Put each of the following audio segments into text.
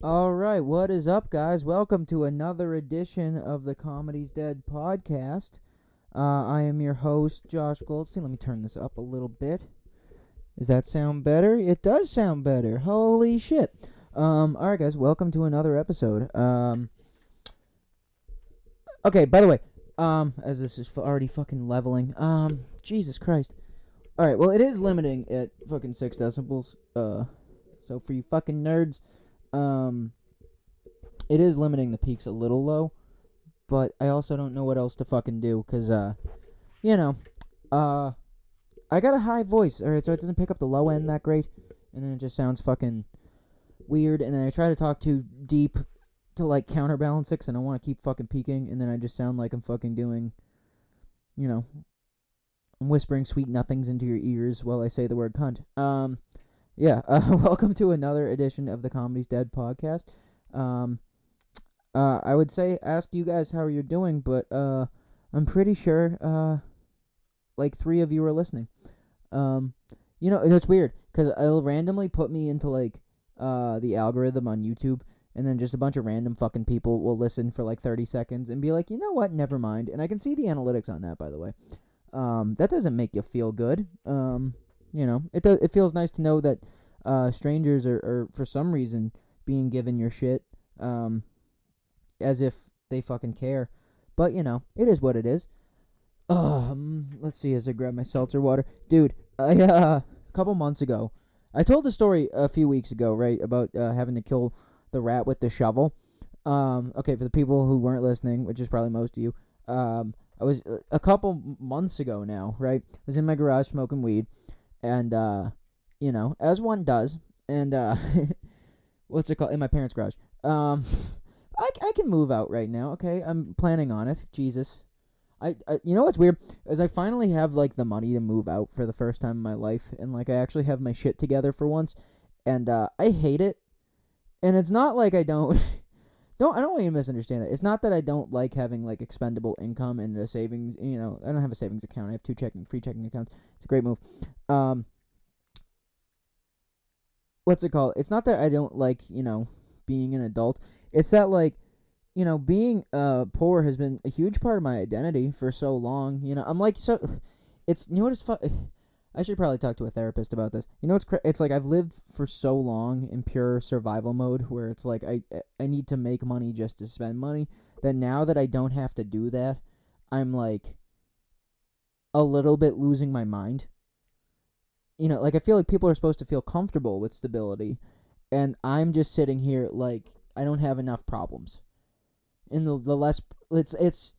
Alright, what is up, guys? Welcome to another edition of the Comedy's Dead podcast. I am your host, Josh Goldstein. Let me turn this up a little bit. Does that sound better? It does sound better. Holy shit. Alright, guys, welcome to another episode. Okay, by the way, as this is already fucking leveling, Jesus Christ. Alright, well, it is limiting at fucking 6 decibels, so for you fucking nerds, it is limiting the peaks a little low, but I also don't know what else to fucking do, cause, I got a high voice, alright, so it doesn't pick up the low end that great, and then it just sounds fucking weird, and then I try to talk too deep to, like, counterbalance it, cause I don't want to keep fucking peaking, and then I just sound like I'm fucking doing, I'm whispering sweet nothings into your ears while I say the word cunt. Welcome to another edition of the Comedy's Dead podcast. I would say ask you guys how you're doing, but I'm pretty sure like 3 of you are listening. It's weird because it'll randomly put me into like the algorithm on YouTube, and then just a bunch of random fucking people will listen for like 30 seconds and be like, you know what, never mind. And I can see the analytics on that, by the way. That doesn't make you feel good. It feels nice to know that strangers are for some reason being given your shit as if they fucking care. But, it is what it is. Let's see as I grab my seltzer water. Dude, a couple months ago, I told the story a few weeks ago, right, about having to kill the rat with the shovel. Okay, for the people who weren't listening, which is probably most of you, I was a couple months ago now, right? I was in my garage smoking weed, and as one does, and what's it called? In my parents' garage. I can move out right now. Okay, I'm planning on it. Jesus, I you know what's weird is I finally have like the money to move out for the first time in my life, and like I actually have my shit together for once, and I hate it, and it's not like I don't. I don't want you to misunderstand it. It's not that I don't like having like expendable income and a savings. I don't have a savings account. I have 2 free checking accounts. It's a great move. What's it called? It's not that I don't like being an adult. It's that like being poor has been a huge part of my identity for so long. I'm like so. It's what is I should probably talk to a therapist about this. It's like I've lived for so long in pure survival mode where it's like I need to make money just to spend money, that now that I don't have to do that, I'm like a little bit losing my mind. Like I feel like people are supposed to feel comfortable with stability, and I'm just sitting here like I don't have enough problems. And the less it's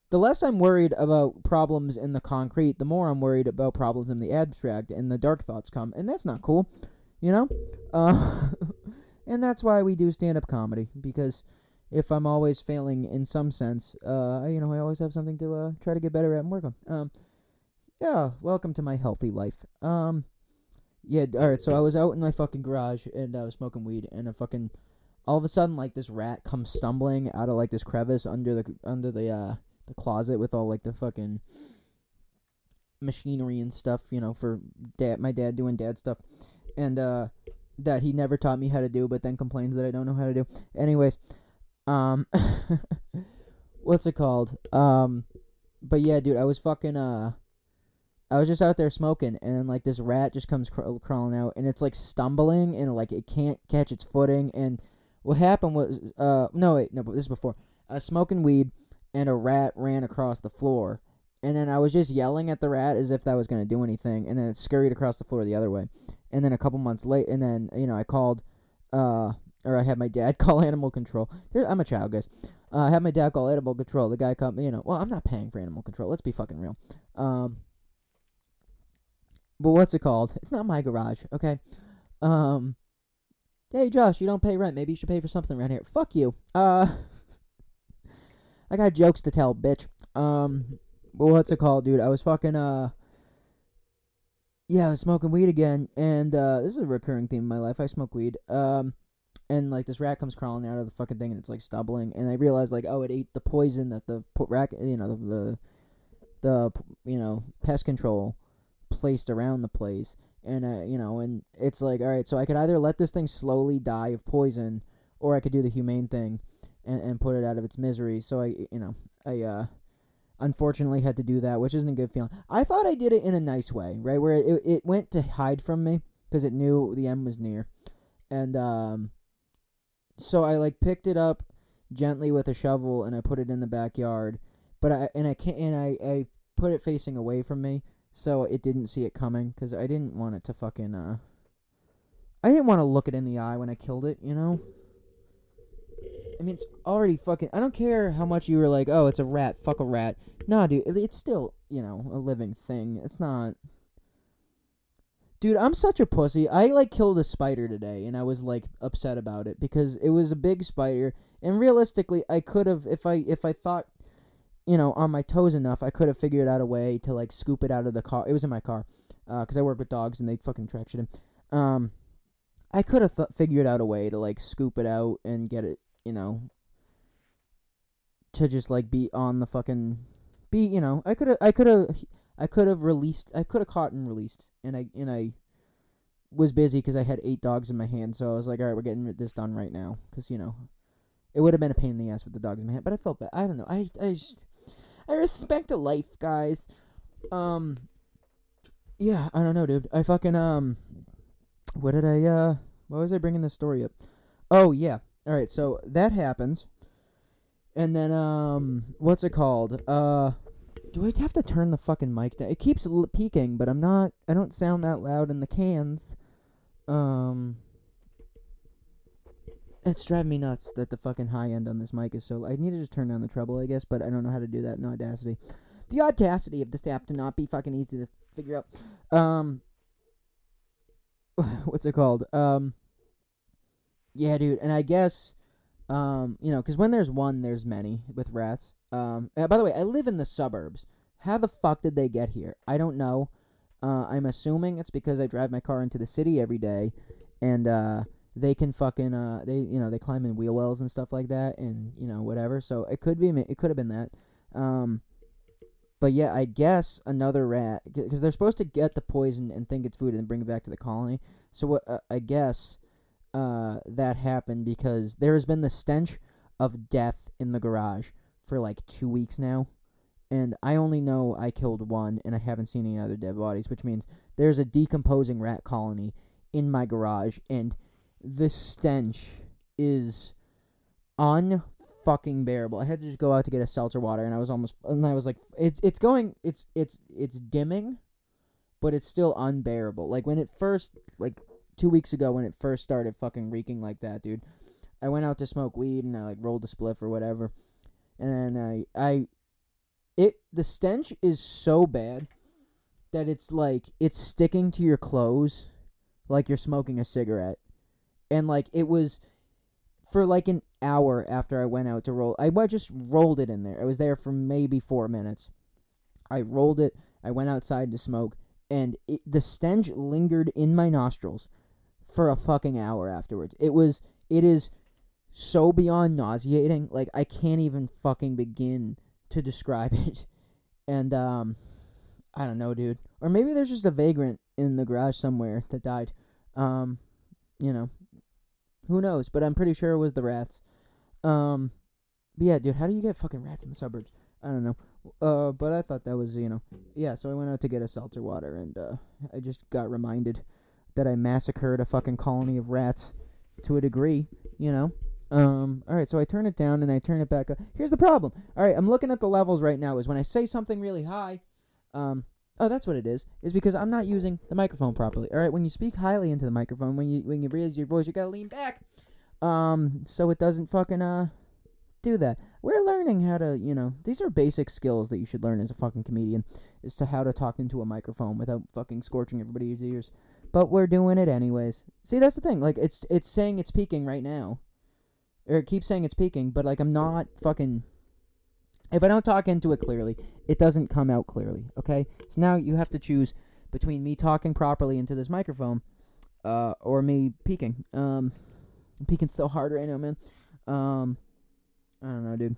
the less I'm worried about problems in the concrete, the more I'm worried about problems in the abstract, and the dark thoughts come, and that's not cool, and that's why we do stand-up comedy, because if I'm always failing in some sense, I always have something to try to get better at and work on. Welcome to my healthy life. Alright, so I was out in my fucking garage, and I was smoking weed, and all of a sudden, like, this rat comes stumbling out of, like, this crevice under the closet with all like the fucking machinery and stuff, for my dad doing dad stuff, and that he never taught me how to do, but then complains that I don't know how to do. Anyways, what's it called? But yeah, dude, I was just out there smoking, and then like this rat just comes crawling out, and it's like stumbling, and like it can't catch its footing. And what happened was, but this is before. I was smoking weed, and a rat ran across the floor, and then I was just yelling at the rat as if that was going to do anything, and then it scurried across the floor the other way. And then a couple months late, and then I called or I had my dad call animal control. I'm a child, guys. I had my dad call animal control. The guy come, well, I'm not paying for animal control, let's be fucking real. But what's it called? It's not my garage, okay? Hey Josh, you don't pay rent, maybe you should pay for something around here. Fuck you. I got jokes to tell, bitch. But what's it called, dude? I was fucking, I was smoking weed again, and, this is a recurring theme in my life. I smoke weed, and, like, this rat comes crawling out of the fucking thing, and it's, like, stumbling, and I realized, like, it ate the poison that the rat, the pest control placed around the place, And and it's like, all right, so I could either let this thing slowly die of poison, or I could do the humane thing, and put it out of its misery. So I unfortunately had to do that, which isn't a good feeling. I thought I did it in a nice way, right, where it went to hide from me because it knew the end was near, and so I like picked it up gently with a shovel and I put it in the backyard, but I put it facing away from me so it didn't see it coming, because I didn't want it to fucking I didn't want to look it in the eye when I killed it, you know? I mean, it's already fucking... I don't care how much you were like, oh, it's a rat, fuck a rat. Nah, dude, it's still, a living thing. It's not... Dude, I'm such a pussy. I, like, killed a spider today, and I was, like, upset about it, because it was a big spider, and realistically, I could have, if I thought, on my toes enough, I could have figured out a way to, like, scoop it out of the car. It was in my car, because I work with dogs, and they fucking track shit in. I could have figured out a way to, like, scoop it out and get it, to just, like, be on the fucking... I could have caught and released, and I was busy because I had 8 dogs in my hand, so I was like, all right, we're getting this done right now, because, it would have been a pain in the ass with the dogs in my hand, but I felt bad. I don't know. I respect the life, guys. Yeah, I don't know, dude. I fucking, what was I bringing this story up? Oh, yeah. All right, so that happens, and then, what's it called? Do I have to turn the fucking mic down? It keeps peaking, but I don't sound that loud in the cans. It's driving me nuts that the fucking high end on this mic is so... I need to just turn down the treble, I guess, but I don't know how to do that in Audacity. The audacity of this app to not be fucking easy to figure out. What's it called? Yeah, dude, and I guess, because when there's one, there's many with rats. By the way, I live in the suburbs. How the fuck did they get here? I don't know. I'm assuming it's because I drive my car into the city every day, and they can fucking they climb in wheel wells and stuff like that, and whatever. So it could have been that. But yeah, I guess another rat, because they're supposed to get the poison and think it's food and then bring it back to the colony. So what I guess that happened because there has been the stench of death in the garage for like 2 weeks now. And I only know I killed one, and I haven't seen any other dead bodies, which means there's a decomposing rat colony in my garage, and the stench is unfucking bearable. I had to just go out to get a seltzer water, and I was like, it's dimming, but it's still unbearable. Like when it first, like 2 weeks ago, when it first started fucking reeking like that, dude, I went out to smoke weed, and I like rolled a spliff or whatever, and then the stench is so bad that it's like it's sticking to your clothes like you're smoking a cigarette. And like it was for like an hour after I went out to roll. I just rolled it in there. I was there for maybe 4 minutes. I rolled it. I went outside to smoke, and the stench lingered in my nostrils for a fucking hour afterwards. It is so beyond nauseating. Like I can't even fucking begin to describe it. And I don't know, dude. Or maybe there's just a vagrant in the garage somewhere that died. Who knows? But I'm pretty sure it was the rats. But yeah, dude, how do you get fucking rats in the suburbs? I don't know. But I thought that was, yeah, so I went out to get a seltzer water, and I just got reminded that I massacred a fucking colony of rats to a degree, Alright, so I turn it down and I turn it back up. Here's the problem. Alright, I'm looking at the levels right now. Is when I say something really high, oh, that's what it is because I'm not using the microphone properly. Alright, when you speak highly into the microphone, when you raise your voice, you gotta lean back, so it doesn't fucking, do that. We're learning how to, these are basic skills that you should learn as a fucking comedian, is to how to talk into a microphone without fucking scorching everybody's ears. But we're doing it anyways. See, that's the thing. Like, it's saying it's peaking right now. Or it keeps saying it's peaking, but, like, I'm not fucking... If I don't talk into it clearly, it doesn't come out clearly, okay? So now you have to choose between me talking properly into this microphone, or me peaking. I'm peaking so hard right now, man. I don't know, dude.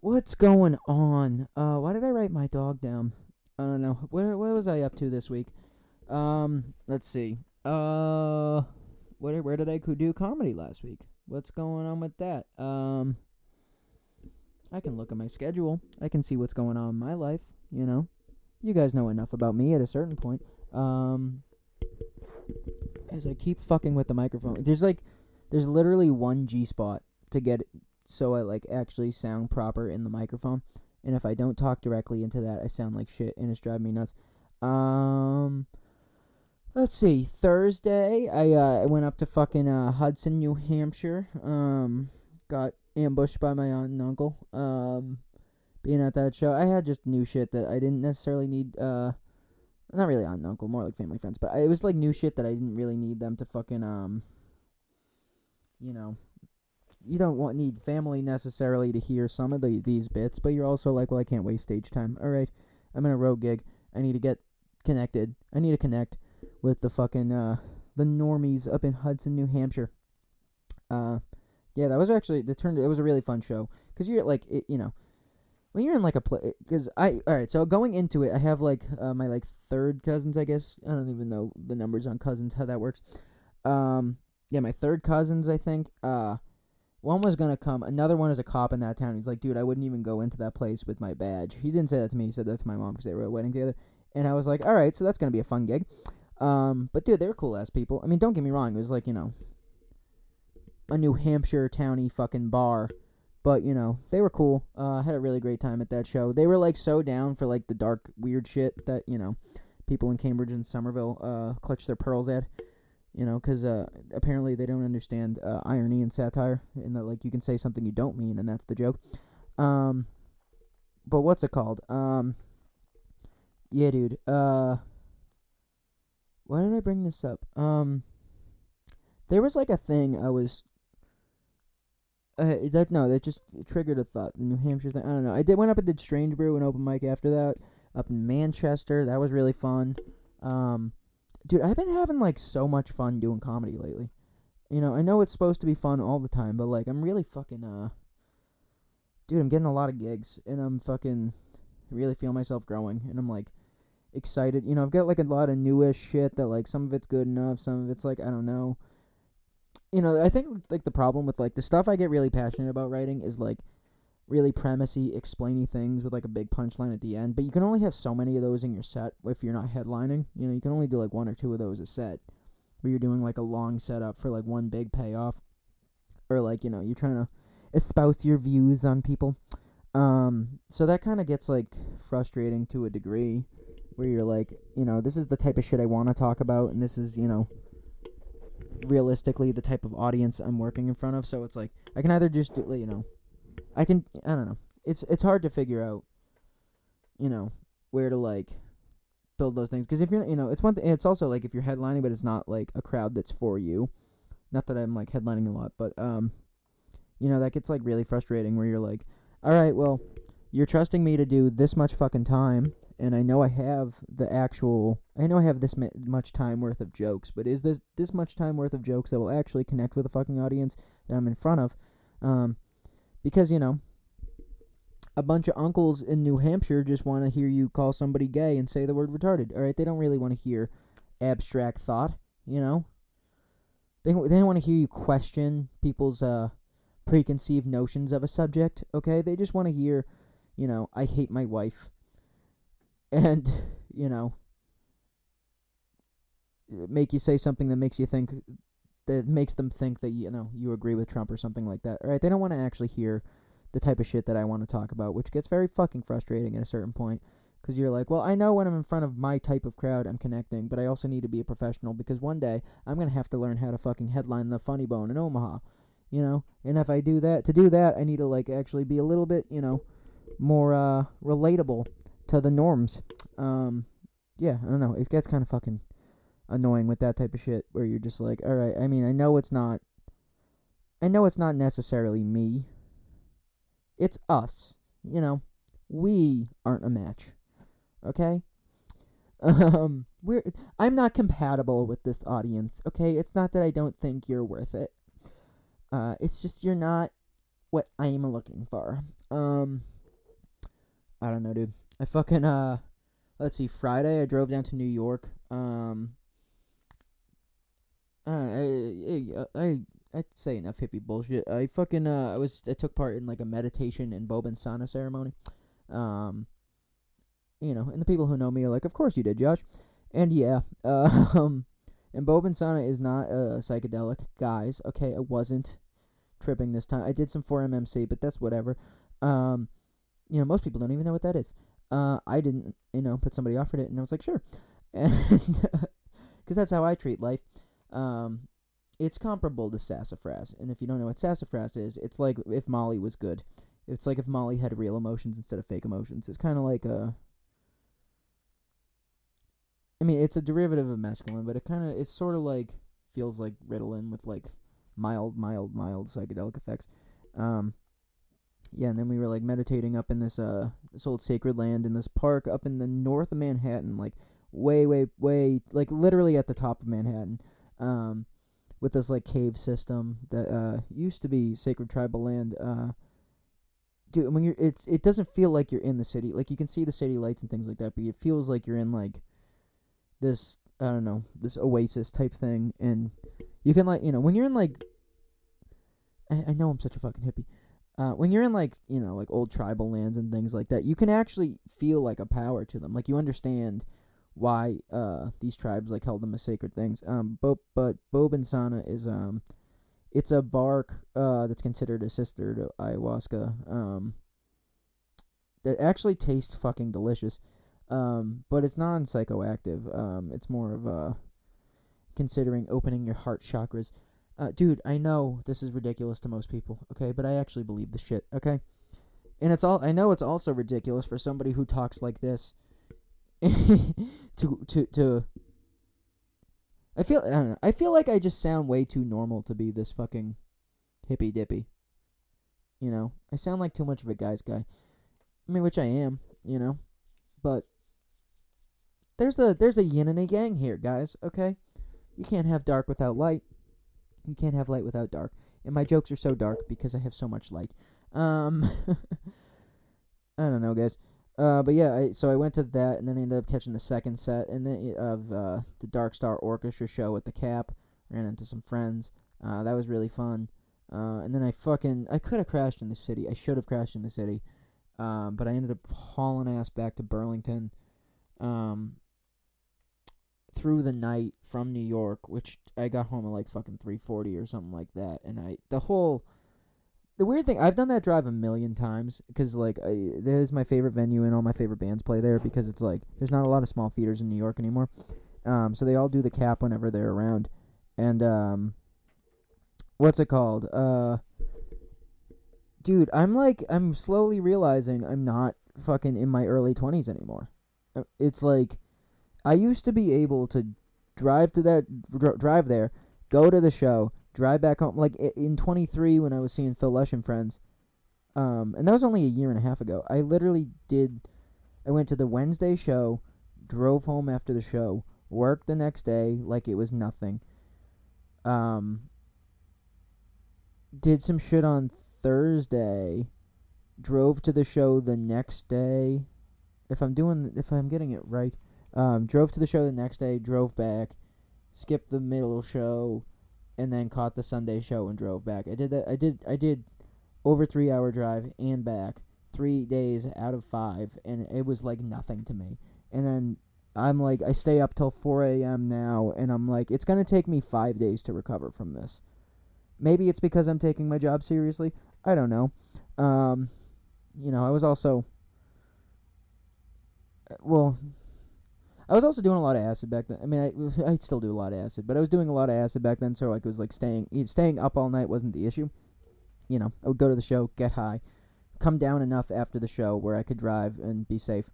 What's going on? Why did I write my dog down? I don't know. What was I up to this week? Let's see. Where did I do comedy last week? What's going on with that? I can look at my schedule. I can see what's going on in my life. You know, you guys know enough about me at a certain point. As I keep fucking with the microphone, there's literally one G spot to get it so I like actually sound proper in the microphone. And if I don't talk directly into that, I sound like shit, and it's driving me nuts. Let's see. Thursday, I went up to fucking Hudson, New Hampshire. Got ambushed by my aunt and uncle. Being at that show, I had just new shit that I didn't necessarily need. Not really aunt and uncle, more like family friends. But it was like new shit that I didn't really need them to fucking you know. You don't need family necessarily to hear some of these bits, but you're also like, well, I can't waste stage time. All right, I'm in a road gig. I need to get connected. I need to connect with the fucking the normies up in Hudson, New Hampshire. Yeah, that was actually it was a really fun show because you're like when you're in like a play, because all right, so going into it, I have like my like third cousins, I guess. I don't even know the numbers on cousins, how that works. Yeah, my third cousins, I think. One was gonna come. Another one is a cop in that town. He's like, dude, I wouldn't even go into that place with my badge. He didn't say that to me. He said that to my mom because they were at a wedding together. And I was like, all right, so that's gonna be a fun gig. But dude, they were cool ass people. I mean, don't get me wrong. It was like a New Hampshire towny fucking bar, but they were cool. I had a really great time at that show. They were like so down for like the dark weird shit that people in Cambridge and Somerville clutch their pearls at. Because apparently they don't understand irony and satire, and that like you can say something you don't mean, and that's the joke. But what's it called? Yeah, dude. Why did I bring this up? There was like a thing I was. That just triggered a thought. The New Hampshire thing. I don't know. Went up and did Strange Brew, an open mic after that, up in Manchester. That was really fun. Dude, I've been having like so much fun doing comedy lately. I know it's supposed to be fun all the time, but like I'm really fucking dude, I'm getting a lot of gigs, and I'm fucking really feel myself growing, and I'm like excited. I've got like a lot of newish shit that like some of it's good enough, some of it's like I don't know. I think like the problem with like the stuff I get really passionate about writing is like really premisey, explainy things with like a big punchline at the end. But you can only have so many of those in your set if you're not headlining. You can only do like one or two of those a set, where you're doing like a long setup for like one big payoff, or like you're trying to espouse your views on people. So that kind of gets like frustrating to a degree, where you're like, this is the type of shit I want to talk about, and this is realistically the type of audience I'm working in front of. So it's like I can either just do, I don't know. It's hard to figure out, where to like build those things. Because if you're, it's one thing. It's also like if you're headlining, but it's not like a crowd that's for you. Not that I'm like headlining a lot, but that gets like really frustrating. Where you're like, all right, well, you're trusting me to do this much fucking time, and I know I have this much time worth of jokes, but is this much time worth of jokes that will actually connect with the fucking audience that I'm in front of? Because, a bunch of uncles in New Hampshire just want to hear you call somebody gay and say the word retarded, all right? They don't really want to hear abstract thought, They don't want to hear you question people's preconceived notions of a subject, okay? They just want to hear, I hate my wife. And, make you say something that makes them think that, you agree with Trump or something like that. All right, they don't want to actually hear the type of shit that I want to talk about, which gets very fucking frustrating at a certain point. Because you're like, well, I know when I'm in front of my type of crowd, I'm connecting, but I also need to be a professional, because one day I'm going to have to learn how to fucking headline the Funny Bone in Omaha, And if I do that, I need to, like, actually be a little bit, more relatable to the norms. Yeah, I don't know. It gets kind of fucking annoying with that type of shit, where you're just like, all right, I mean, I know it's not necessarily me. It's us. We aren't a match. Okay? I'm not compatible with this audience, okay? It's not that I don't think you're worth it. It's just you're not what I'm looking for. I don't know, dude. I fucking, let's see, Friday I drove down to New York. I'd say enough hippie bullshit. I took part in like a meditation and Boban Sana ceremony. Um, and the people who know me are like, of course you did, Josh. And yeah, and Boban Sana is not a psychedelic, guys. Okay, I wasn't tripping this time. I did some 4-MMC, but that's whatever. Most people don't even know what that is. I didn't, but somebody offered it, and I was like, sure. And because that's how I treat life. It's comparable to sassafras, and if you don't know what sassafras is, it's like if Molly was good. It's like if Molly had real emotions instead of fake emotions. It's kind of like it's a derivative of mescaline, but it's sort of like, feels like Ritalin with like mild psychedelic effects. Yeah, and then we were like meditating up in this old sacred land in this park up in the north of Manhattan, like way, like literally at the top of Manhattan, with this like cave system that used to be sacred tribal land. Dude, when it doesn't feel like you're in the city. Like you can see the city lights and things like that, but it feels like you're in like this, I don't know, this oasis type thing, and you can like, when you're in like, I know I'm such a fucking hippie. When you're in like, like old tribal lands and things like that, you can actually feel like a power to them. Like you understand why these tribes like held them as sacred things. But Boban Sana is it's a bark that's considered a sister to ayahuasca. That actually tastes fucking delicious. But it's non-psychoactive. It's more of considering opening your heart chakras. Dude, I know this is ridiculous to most people, okay, but I actually believe the shit, okay? And I know it's also ridiculous for somebody who talks like this to I don't know. I feel like I just sound way too normal to be this fucking hippy dippy. I sound like too much of a guy's guy. I mean, which I am, but there's a yin and a yang here, guys, okay? You can't have dark without light. You can't have light without dark. And my jokes are so dark because I have so much light. I don't know, guys. But yeah, so I went to that, and then I ended up catching the second set, and then of the Dark Star Orchestra show at the Cap. Ran into some friends. That was really fun. And then I could have crashed in the city. I should have crashed in the city. But I ended up hauling ass back to Burlington. Through the night from New York, which I got home at like fucking 3:40 or something like that, and the weird thing, I've done that drive a million times, because like that is my favorite venue, and all my favorite bands play there, because it's like there's not a lot of small theaters in New York anymore, so they all do the Cap whenever they're around, and what's it called? Dude, I'm slowly realizing I'm not fucking in my early 20s anymore. It's like, I used to be able to drive there, go to the show, drive back home. Like in 23 when I was seeing Phil Lesh and friends, and that was only a year and a half ago. I went to the Wednesday show, drove home after the show, worked the next day like it was nothing. Did some shit on Thursday, drove to the show the next day. If I'm getting it right. Drove to the show the next day, drove back, skipped the middle show, and then caught the Sunday show and drove back. I did over 3-hour drive and back, 3 days out of 5, and it was like nothing to me. And then I'm like, I stay up till 4 a.m. now, and I'm like, it's gonna take me 5 days to recover from this. Maybe it's because I'm taking my job seriously. I don't know. I was also, I was also doing a lot of acid back then. I mean, I still do a lot of acid, but I was doing a lot of acid back then, so like it was like staying up all night wasn't the issue. I would go to the show, get high, come down enough after the show where I could drive and be safe.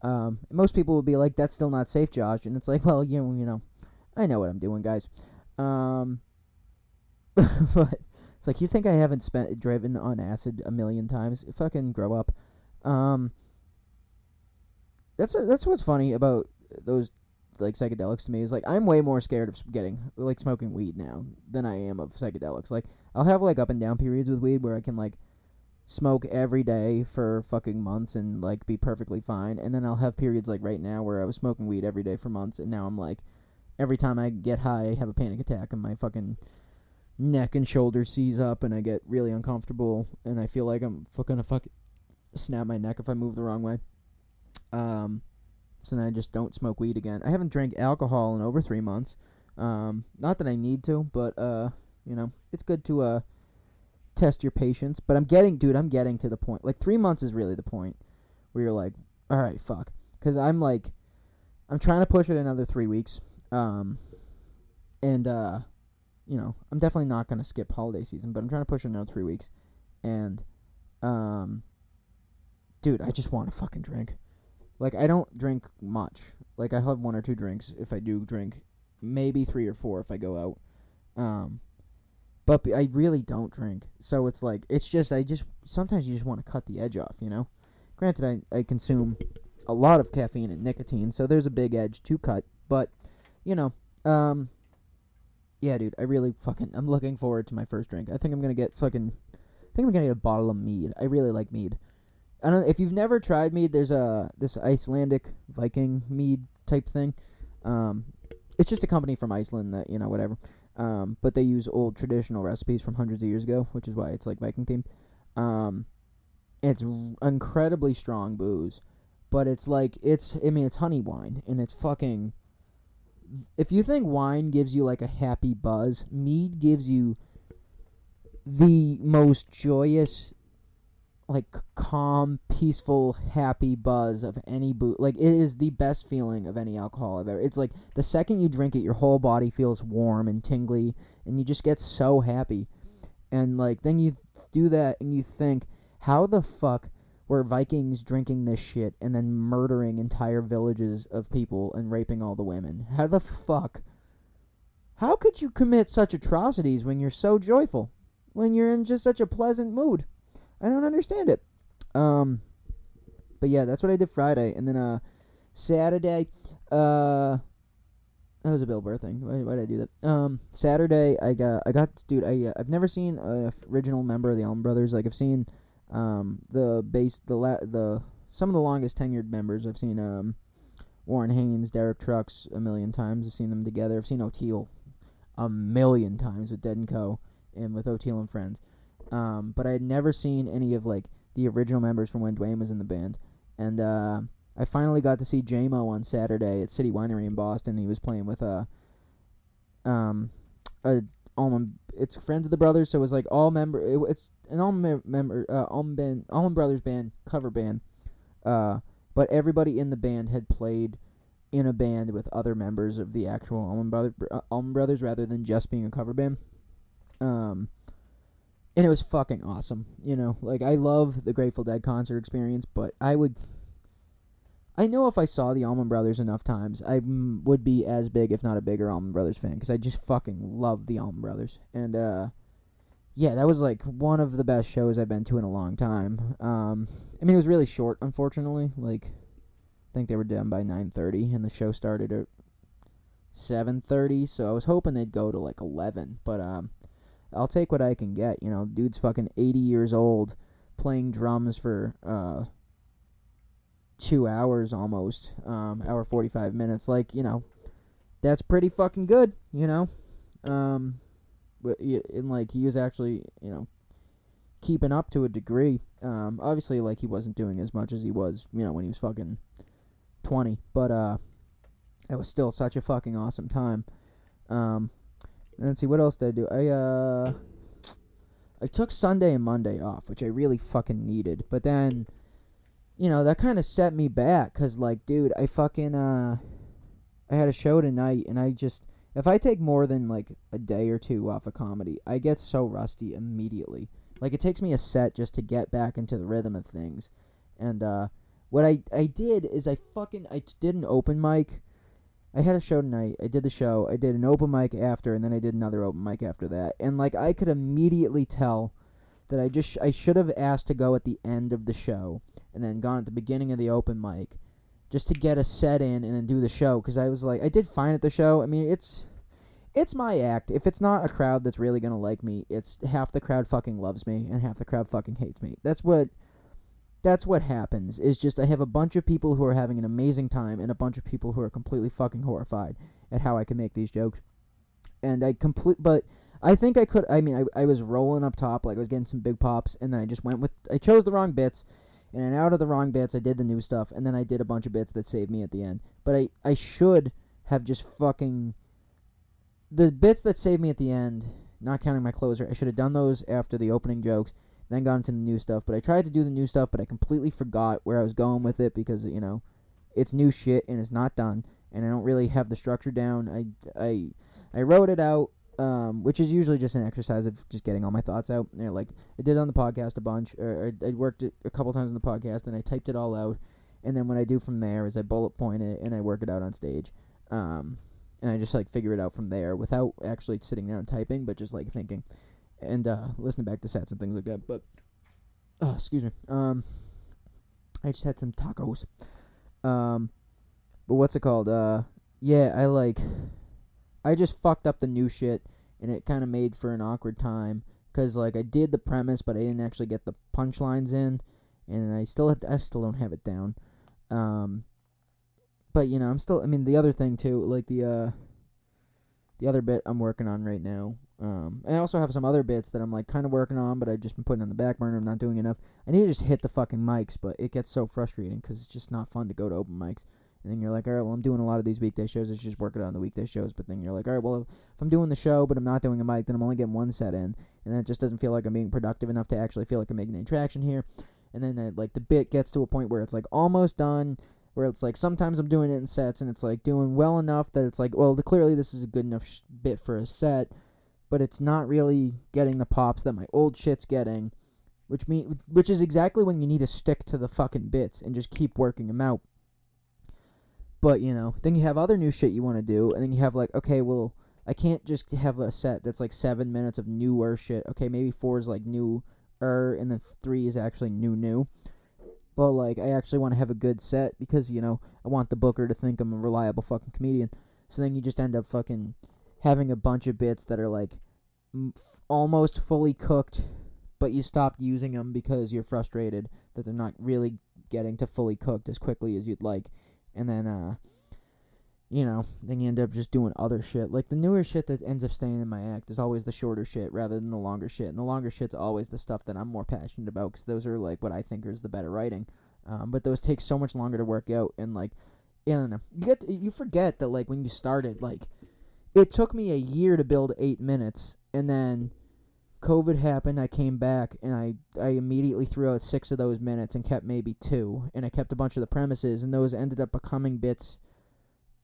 Most people would be like, "That's still not safe, Josh," and it's like, well, I know what I'm doing, guys. But it's like, you think I haven't driven on acid a million times? Fucking grow up. That's what's funny about those like psychedelics to me, is like I'm way more scared of smoking weed now than I am of psychedelics. Like I'll have like up and down periods with weed where I can like smoke every day for fucking months and like be perfectly fine, and then I'll have periods like right now where I was smoking weed every day for months, and now I'm like, every time I get high I have a panic attack and my fucking neck and shoulders seize up and I get really uncomfortable and I feel like I'm gonna fucking snap my neck if I move the wrong way. So then I just don't smoke weed again. I haven't drank alcohol in over 3 months. Not that I need to, but it's good to test your patience. But I'm getting to the point. Like 3 months is really the point where you're like, all right, fuck, because I'm trying to push it another 3 weeks. I'm definitely not gonna skip holiday season, but I'm trying to push it another 3 weeks. And dude, I just want to fucking drink. Like, I don't drink much. Like, I have 1 or 2 drinks if I do drink. Maybe 3 or 4 if I go out. But I really don't drink. So it's like, sometimes you just want to cut the edge off, you know? Granted, I consume a lot of caffeine and nicotine, so there's a big edge to cut. But, yeah, dude, I'm looking forward to my first drink. I think I'm going to get a bottle of mead. I really like mead. I don't know if you've never tried mead. There's this Icelandic Viking mead type thing. It's just a company from Iceland that, whatever. But they use old traditional recipes from hundreds of years ago, which is why it's like Viking themed. It's incredibly strong booze, but it's honey wine, and it's fucking. If you think wine gives you like a happy buzz, mead gives you the most joyous, like calm, peaceful, happy buzz of any booze. Like, it is the best feeling of any alcohol I've ever. It's like the second you drink it, your whole body feels warm and tingly, and you just get so happy. And like then you do that and you think, how the fuck were Vikings drinking this shit and then murdering entire villages of people and raping all the women? How the fuck? How could you commit such atrocities when you're so joyful? When you're in just such a pleasant mood? I don't understand it. But yeah, that's what I did Friday. And then Saturday, that was a Bill Burr thing. Why did I do that? Saturday, I've never seen an original member of the Allman Brothers. Like, I've seen some of the longest tenured members. I've seen Warren Haynes, Derek Trucks a million times. I've seen them together. I've seen O'Teal a million times with Dead & Co. and with O'Teal and Friends. But I had never seen any of like the original members from when Dwayne was in the band. And I finally got to see J-Mo on Saturday at City Winery in Boston. He was playing with Allman. It's Friends of the Brothers, so it was like it's an Allman Brothers band, cover band. But everybody in the band had played in a band with other members of the actual Allman Brothers rather than just being a cover band. And it was fucking awesome, Like, I love the Grateful Dead concert experience, but I know if I saw the Allman Brothers enough times, I would be as big, if not a bigger, Allman Brothers fan, because I just fucking love the Allman Brothers. And, yeah, that was, like, one of the best shows I've been to in a long time. It was really short, unfortunately. Like, I think they were done by 9:30, and the show started at 7:30, so I was hoping they'd go to, like, 11, but, I'll take what I can get, Dude's fucking 80 years old, playing drums for 2 hours almost, hour 45 minutes. Like, that's pretty fucking good, But and like he was actually, keeping up to a degree. Obviously, like, he wasn't doing as much as he was, when he was fucking 20. But it was still such a fucking awesome time. Let's see, what else did I do? I took Sunday and Monday off, which I really fucking needed. But then, that kind of set me back, because, like, dude, I had a show tonight, and if I take more than, like, a day or two off of comedy, I get so rusty immediately. Like, it takes me a set just to get back into the rhythm of things. And, what I did is I did an open mic. I had a show tonight. I did the show. I did an open mic after, and then I did another open mic after that. And, like, I could immediately tell that I should have asked to go at the end of the show and then gone at the beginning of the open mic just to get a set in and then do the show. Because I was like, I did fine at the show. It's it's my act. If it's not a crowd that's really gonna like me, it's half the crowd fucking loves me and half the crowd fucking hates me. That's what happens. Is just I have a bunch of people who are having an amazing time and a bunch of people who are completely fucking horrified at how I can make these jokes. And but I think I could. I mean, I was rolling up top, like I was getting some big pops, and then I chose the wrong bits, and then out of the wrong bits, I did the new stuff, and then I did a bunch of bits that saved me at the end. But I should have just fucking the bits that saved me at the end, not counting my closer. I should have done those after the opening jokes, then got into the new stuff. But I tried to do the new stuff, but I completely forgot where I was going with it because it's new shit and it's not done, and I don't really have the structure down. I wrote it out, which is usually just an exercise of just getting all my thoughts out. Like I did on the podcast a bunch, or I worked it a couple times on the podcast, and I typed it all out. And then what I do from there is I bullet point it and I work it out on stage. And I just like figure it out from there without actually sitting down and typing, but just like thinking and listening back to sets and things like that. But excuse me. I just had some tacos. But what's it called? Yeah, I just fucked up the new shit, and it kind of made for an awkward time because like I did the premise, but I didn't actually get the punchlines in, and I still don't have it down. But the other thing too, like the other bit I'm working on right now. I also have some other bits that I'm like kind of working on, but I've just been putting on the back burner. I'm not doing enough. I need to just hit the fucking mics, but it gets so frustrating because it's just not fun to go to open mics. And then you're like, all right, well, I'm doing a lot of these weekday shows. Let's just work it on the weekday shows. But then you're like, all right, well, if I'm doing the show, but I'm not doing a mic, then I'm only getting one set in. And then it just doesn't feel like I'm being productive enough to actually feel like I'm making any traction here. And then the bit gets to a point where it's like almost done, where it's like sometimes I'm doing it in sets and it's like doing well enough that it's like, well, clearly this is a good enough bit for a set, but it's not really getting the pops that my old shit's getting, which is exactly when you need to stick to the fucking bits and just keep working them out. But, then you have other new shit you want to do, and then you have like, okay, well, I can't just have a set that's like 7 minutes of newer shit. Okay, maybe 4 is like newer, and then 3 is actually new. But, like, I actually want to have a good set because, I want the booker to think I'm a reliable fucking comedian. So then you just end up fucking having a bunch of bits that are, like, almost fully cooked, but you stopped using them because you're frustrated that they're not really getting to fully cooked as quickly as you'd like. And then, then you end up just doing other shit. Like, the newer shit that ends up staying in my act is always the shorter shit rather than the longer shit. And the longer shit's always the stuff that I'm more passionate about because those are, like, what I think is the better writing. But those take so much longer to work out. And, like, I don't know. You forget that, like, when you started, like, it took me a year to build 8 minutes. And then COVID happened, I came back, and I immediately threw out 6 of those minutes and kept maybe 2. And I kept a bunch of the premises, and those ended up becoming bits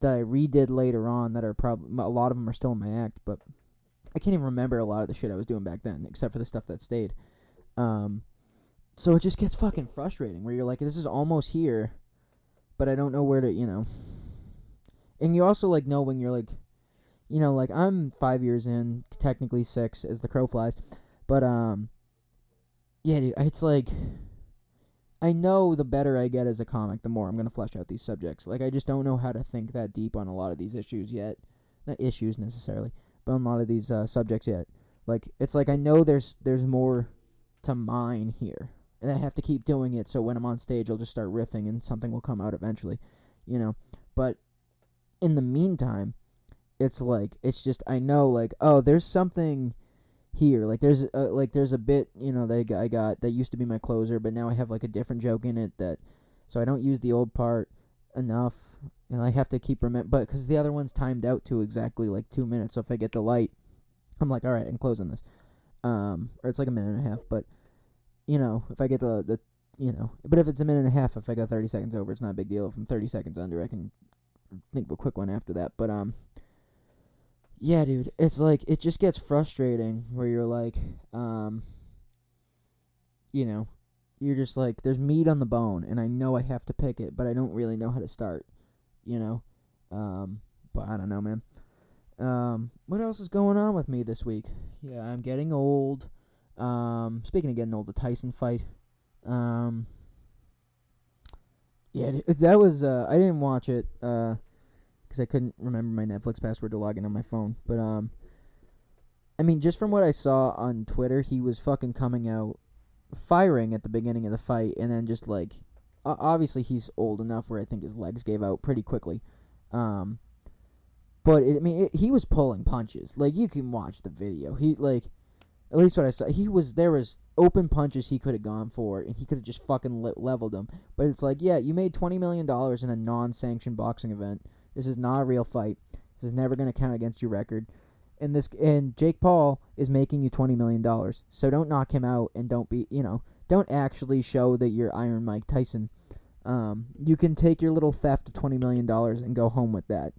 that I redid later on that are probably, a lot of them are still in my act, but I can't even remember a lot of the shit I was doing back then, except for the stuff that stayed. So it just gets fucking frustrating, where you're like, this is almost here, but I don't know where to, And you also, like, know when you're, like, like, I'm 5 years in, technically 6 as the crow flies, but, yeah, dude, it's like, I know the better I get as a comic, the more I'm going to flesh out these subjects. Like, I just don't know how to think that deep on a lot of these issues yet. Not issues, necessarily, but on a lot of these subjects yet. Like, it's like I know there's more to mine here, and I have to keep doing it, so when I'm on stage, I'll just start riffing, and something will come out eventually, But in the meantime, it's like, it's just, I know, like, oh, there's something here, like there's a bit, that I got that used to be my closer, but now I have like a different joke in it so I don't use the old part enough, and I have to keep but because the other one's timed out to exactly like 2 minutes, so if I get the light, I'm like, all right, I'm closing this, or it's like a minute and a half, but if I get the but if it's a minute and a half, if I go 30 seconds over, it's not a big deal. If I'm 30 seconds under, I can think of a quick one after that, but yeah, dude, it's like, it just gets frustrating where you're like, you're just like, there's meat on the bone, and I know I have to pick it, but I don't really know how to start, but I don't know, man. What else is going on with me this week? Yeah, I'm getting old. Speaking of getting old, the Tyson fight, yeah, that was, I didn't watch it, because I couldn't remember my Netflix password to log in on my phone. But I mean, just from what I saw on Twitter, he was fucking coming out firing at the beginning of the fight, and then just like, obviously he's old enough where I think his legs gave out pretty quickly. But he was pulling punches. Like, you can watch the video. He like, at least what I saw, there was open punches he could have gone for, and he could have just fucking leveled them. But it's like, yeah, you made $20 million in a non-sanctioned boxing event. This is not a real fight. This is never going to count against your record. And Jake Paul is making you $20 million. So don't knock him out, and don't actually show that you're Iron Mike Tyson. You can take your little theft of $20 million and go home with that.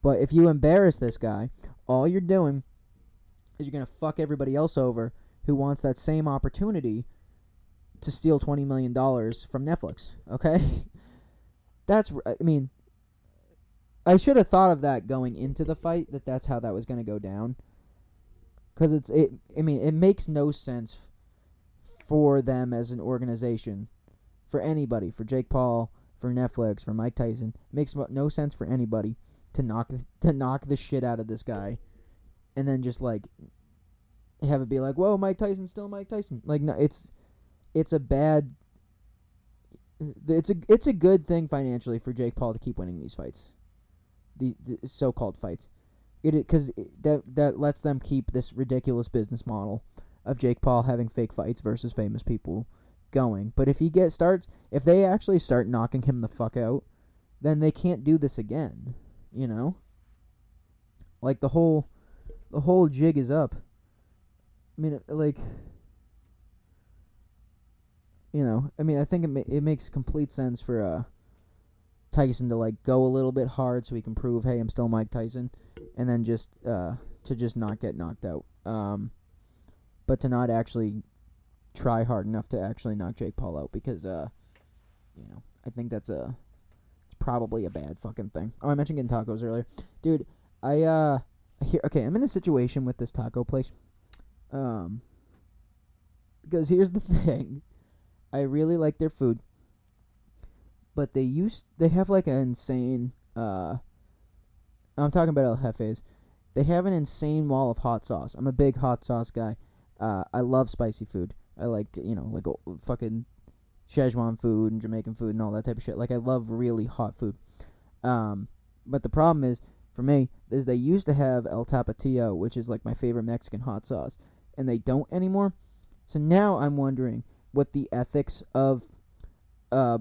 But if you embarrass this guy, all you're doing is you're going to fuck everybody else over who wants that same opportunity to steal $20 million from Netflix, okay? I should have thought of that going into the fight, that's how that was going to go down. Because it makes no sense for them as an organization, for anybody, for Jake Paul, for Netflix, for Mike Tyson. It makes no sense for anybody to knock the shit out of this guy, and then just like have it be like, whoa, Mike Tyson's still Mike Tyson. Like, no, it's a good thing financially for Jake Paul to keep winning these fights, the so-called fights, because that lets them keep this ridiculous business model of Jake Paul having fake fights versus famous people going. But if they actually start knocking him the fuck out, then they can't do this again. You know, like the whole jig is up. I mean, like, I think it makes complete sense for Tyson to like go a little bit hard so he can prove, hey, I'm still Mike Tyson, and then just to just not get knocked out. But to not actually try hard enough to actually knock Jake Paul out, because I think that's probably a bad fucking thing. Oh, I mentioned getting tacos earlier. Dude, I'm in a situation with this taco place. Because here's the thing. I really like their food. But they have like an insane, I'm talking about El Jefe's. They have an insane wall of hot sauce. I'm a big hot sauce guy. I love spicy food. I like, like fucking Szechuan food and Jamaican food and all that type of shit. Like, I love really hot food. But the problem is, for me, is they used to have El Tapatio, which is like my favorite Mexican hot sauce, and they don't anymore. So now I'm wondering what the ethics of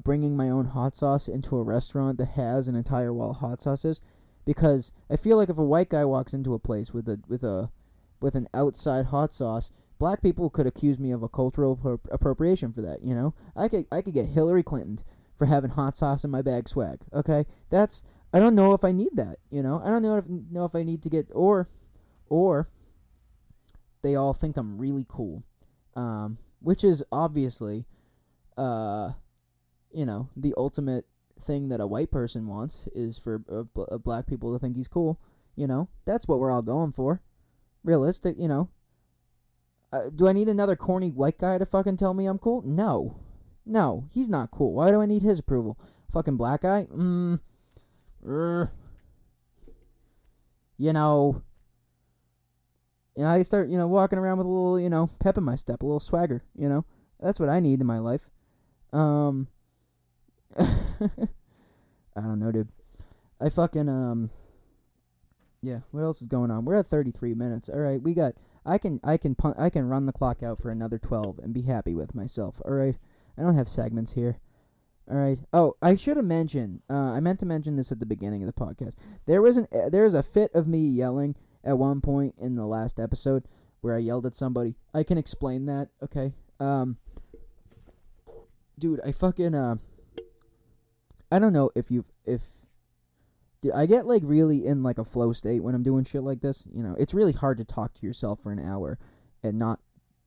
bringing my own hot sauce into a restaurant that has an entire wall of hot sauce is, because I feel like if a white guy walks into a place with an outside hot sauce, black people could accuse me of a cultural appropriation for that. I could get Hillary Clinton for having hot sauce in my bag swag. Okay, I don't know if I need that. I don't know if I need to get or they all think I'm really cool, which is obviously the ultimate thing that a white person wants is for black people to think he's cool. That's what we're all going for. Realistic, do I need another corny white guy to fucking tell me I'm cool? No, he's not cool. Why do I need his approval? Fucking black guy? I start, walking around with a little, pep in my step, a little swagger, That's what I need in my life. I don't know, dude. I fucking, yeah, what else is going on? We're at 33 minutes. All right, I can run the clock out for another 12 and be happy with myself. All right, I don't have segments here. All right. Oh, I should have mentioned. I meant to mention this at the beginning of the podcast. There was a fit of me yelling at one point in the last episode where I yelled at somebody. I can explain that. Okay. Dude, I fucking I don't know if dude, I get like really in like a flow state when I'm doing shit like this. It's really hard to talk to yourself for an hour and not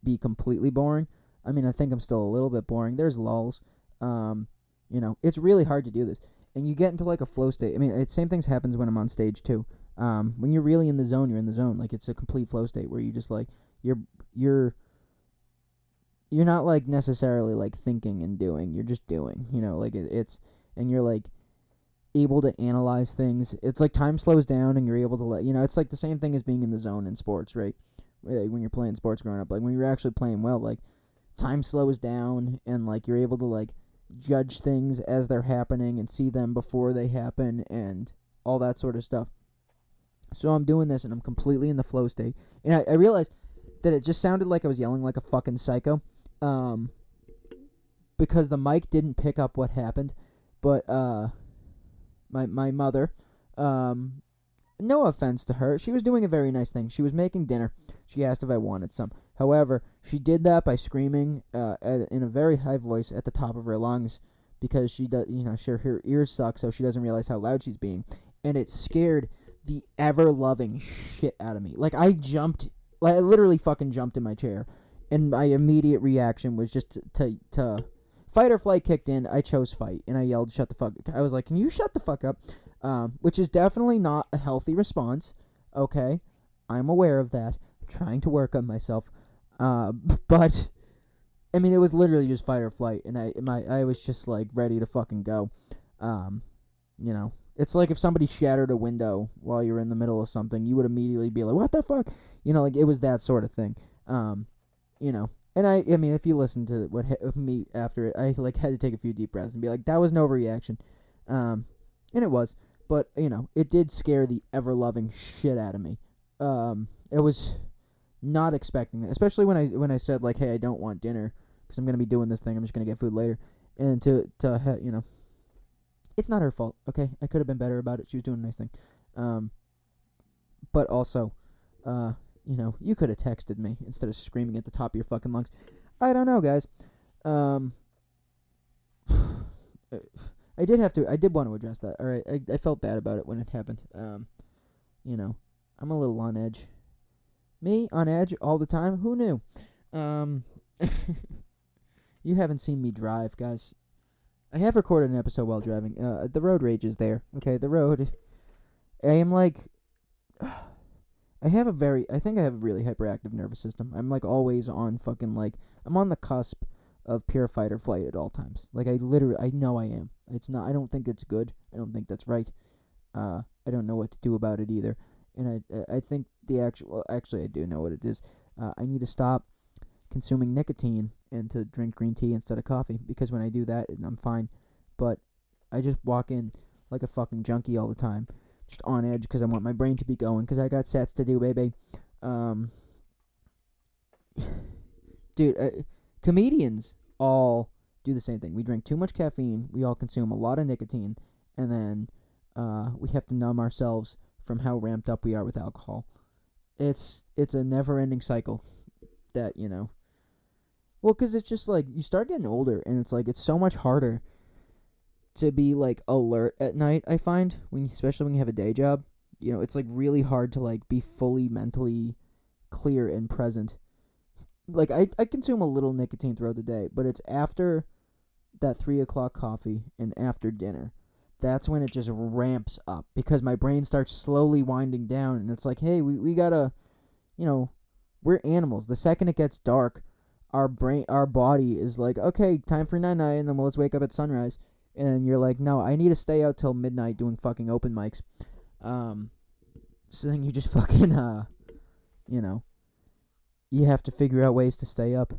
be completely boring. I mean, I think I'm still a little bit boring. There's lulls. It's really hard to do this. And you get into like a flow state. I mean, same things happens when I'm on stage too. When you're really in the zone, you're in the zone. Like, it's a complete flow state where you just like you're not like necessarily like thinking and doing. You're just doing. Like it's and you're like able to analyze things. It's like time slows down and you're able to it's like the same thing as being in the zone in sports, right? When you're playing sports growing up, like when you're actually playing well, like time slows down and like you're able to like judge things as they're happening and see them before they happen and all that sort of stuff. So I'm doing this and I'm completely in the flow state. And I realized that it just sounded like I was yelling like a fucking psycho. Because the mic didn't pick up what happened. But my mother, no offense to her, she was doing a very nice thing. She was making dinner. She asked if I wanted some. However, she did that by screaming in a very high voice at the top of her lungs because she does, her ears suck, so she doesn't realize how loud she's being, and it scared the ever-loving shit out of me. Like I literally fucking jumped in my chair, and my immediate reaction was just to fight or flight kicked in. I chose fight, and I yelled, "Shut the fuck!" I was like, "Can you shut the fuck up?" Which is definitely not a healthy response. Okay, I'm aware of that. I'm trying to work on myself. But I mean, it was literally just fight or flight, and I was just like ready to fucking go. It's like if somebody shattered a window while you're in the middle of something, you would immediately be like, "What the fuck?" Like it was that sort of thing. And I mean, if you listen to what hit me after it, I like had to take a few deep breaths and be like, "That was no overreaction," and it was, but it did scare the ever-loving shit out of me. It was not expecting it, especially when I said like, "Hey, I don't want dinner because I'm gonna be doing this thing. I'm just gonna get food later," and it's not her fault. Okay, I could have been better about it. She was doing a nice thing, but also, you could have texted me instead of screaming at the top of your fucking lungs. I don't know, guys. I did want to address that. All right, I felt bad about it when it happened. I'm a little on edge. Me on edge all the time. Who knew? You haven't seen me drive, guys. I have recorded an episode while driving. The road rage is there. Okay, the road. I am like. I think I have a really hyperactive nervous system. I'm like always on fucking like, I'm on the cusp of pure fight or flight at all times. Like I know I am. I don't think it's good. I don't think that's right. I don't know what to do about it either. And I think actually I do know what it is. I need to stop consuming nicotine and to drink green tea instead of coffee, because when I do that, I'm fine. But I just walk in like a fucking junkie all the time. Just on edge because I want my brain to be going because I got sets to do, baby. Dude, comedians all do the same thing. We drink too much caffeine. We all consume a lot of nicotine, and then we have to numb ourselves from how ramped up we are with alcohol. It's a never-ending cycle that, well, because it's just like you start getting older, and it's like it's so much harder to be like alert at night. I find especially when you have a day job, it's like really hard to like be fully mentally clear and present. Like I consume a little nicotine throughout the day, but it's after that 3:00 coffee and after dinner. That's when it just ramps up because my brain starts slowly winding down, and it's like, hey, we gotta, we're animals. The second it gets dark, our body is like, okay, time for night-night, and then let's wake up at sunrise. And you're like, no, I need to stay out till midnight doing fucking open mics. So then you just fucking, you have to figure out ways to stay up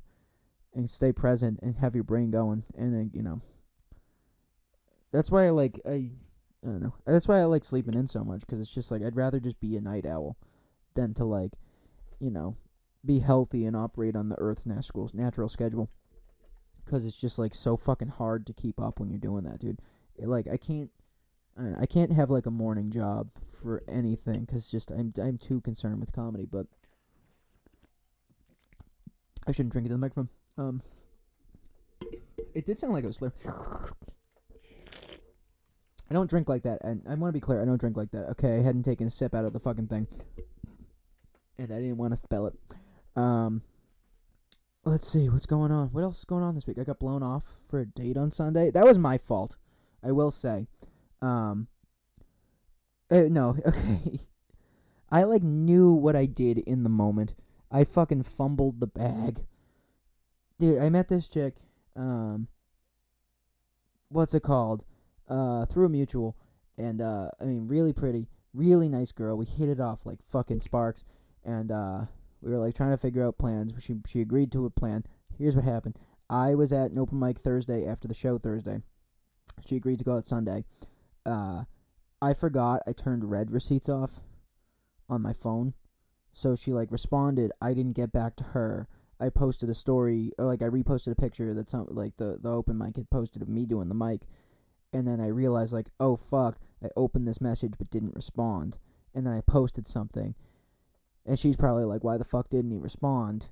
and stay present and have your brain going. And then, that's why I don't know. That's why I like sleeping in so much, because it's just like, I'd rather just be a night owl than to like, be healthy and operate on the Earth's natural schedule. Because it's just like so fucking hard to keep up when you're doing that, dude. I can't have like a morning job for anything because just I'm too concerned with comedy. But I shouldn't drink it to the microphone. It did sound like it was slurred. I don't drink like that, and I want to be clear. I don't drink like that. Okay, I hadn't taken a sip out of the fucking thing, and I didn't want to spell it. Let's see, what's going on? What else is going on this week? I got blown off for a date on Sunday. That was my fault, I will say. No, okay. I, knew what I did in the moment. I fucking fumbled the bag. Dude, I met this chick, what's it called? Through a mutual, And I mean, really pretty, really nice girl. We hit it off like fucking sparks, and we were like trying to figure out plans. She agreed to a plan. Here's what happened. I was at an open mic Thursday after the show Thursday. She agreed to go out Sunday. I forgot I turned red receipts off on my phone, so she like responded. I didn't get back to her. I posted a story, or like I reposted a picture that some like the open mic had posted of me doing the mic, and then I realized like, oh fuck, I opened this message but didn't respond, and then I posted something, and she's probably like, why the fuck didn't he respond?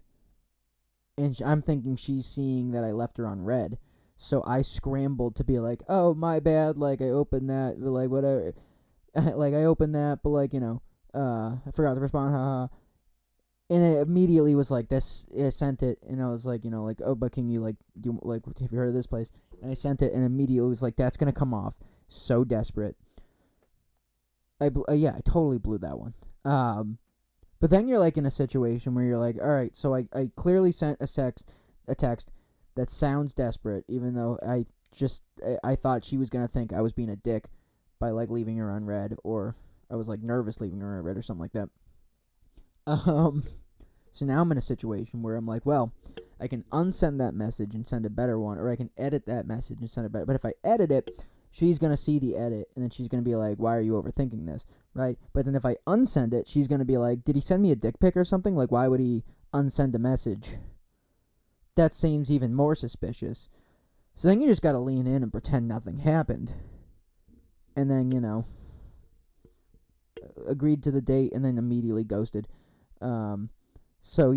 And I'm thinking she's seeing that I left her on red, so I scrambled to be like, oh my bad, like I opened that, like whatever, like I opened that, but like I forgot to respond, haha. And it immediately was like this. I sent it, and I was like, like, oh, but can you like do like have you heard of this place? And I sent it, and immediately was like, that's gonna come off. So desperate. I totally blew that one. But then you're like in a situation where you're like, all right, so I clearly sent a text that sounds desperate, even though I thought she was gonna think I was being a dick by like leaving her on red, or I was like nervous leaving her on red or something like that. So now I'm in a situation where I'm like, well, I can unsend that message and send a better one, or I can edit that message and send it better. But if I edit it, she's going to see the edit, and then she's going to be like, why are you overthinking this, right? But then if I unsend it, she's going to be like, did he send me a dick pic or something? Like, why would he unsend a message? That seems even more suspicious. So then you just got to lean in and pretend nothing happened. And then, agreed to the date and then immediately ghosted. So,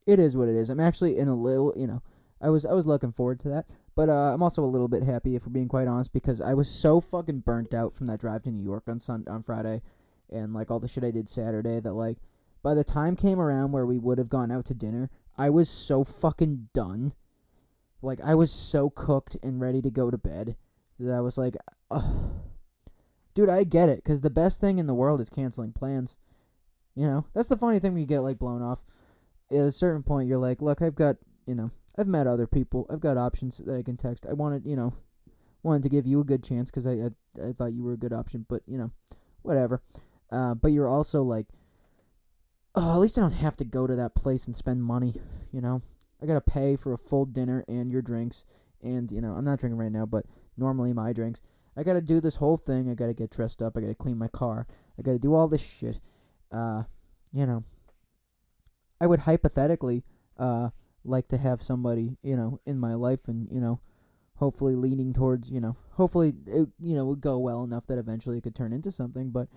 it is what it is. I'm actually in a little, I was looking forward to that. But I'm also a little bit happy, if we're being quite honest, because I was so fucking burnt out from that drive to New York on Friday, and like all the shit I did Saturday, that like by the time came around where we would have gone out to dinner, I was so fucking done. Like, I was so cooked and ready to go to bed that I was like, ugh. Dude, I get it, because the best thing in the world is canceling plans. That's the funny thing when you get, like, blown off. At a certain point, you're like, look, I've got, I've met other people. I've got options that I can text. I wanted to give you a good chance because I thought you were a good option, but, whatever. But you're also like, oh, at least I don't have to go to that place and spend money, I got to pay for a full dinner and your drinks, and, I'm not drinking right now, but normally my drinks. I got to do this whole thing. I got to get dressed up. I got to clean my car. I got to do all this shit. I would hypothetically like to have somebody, in my life, and, hopefully leaning towards, hopefully it, would go well enough that eventually it could turn into something. But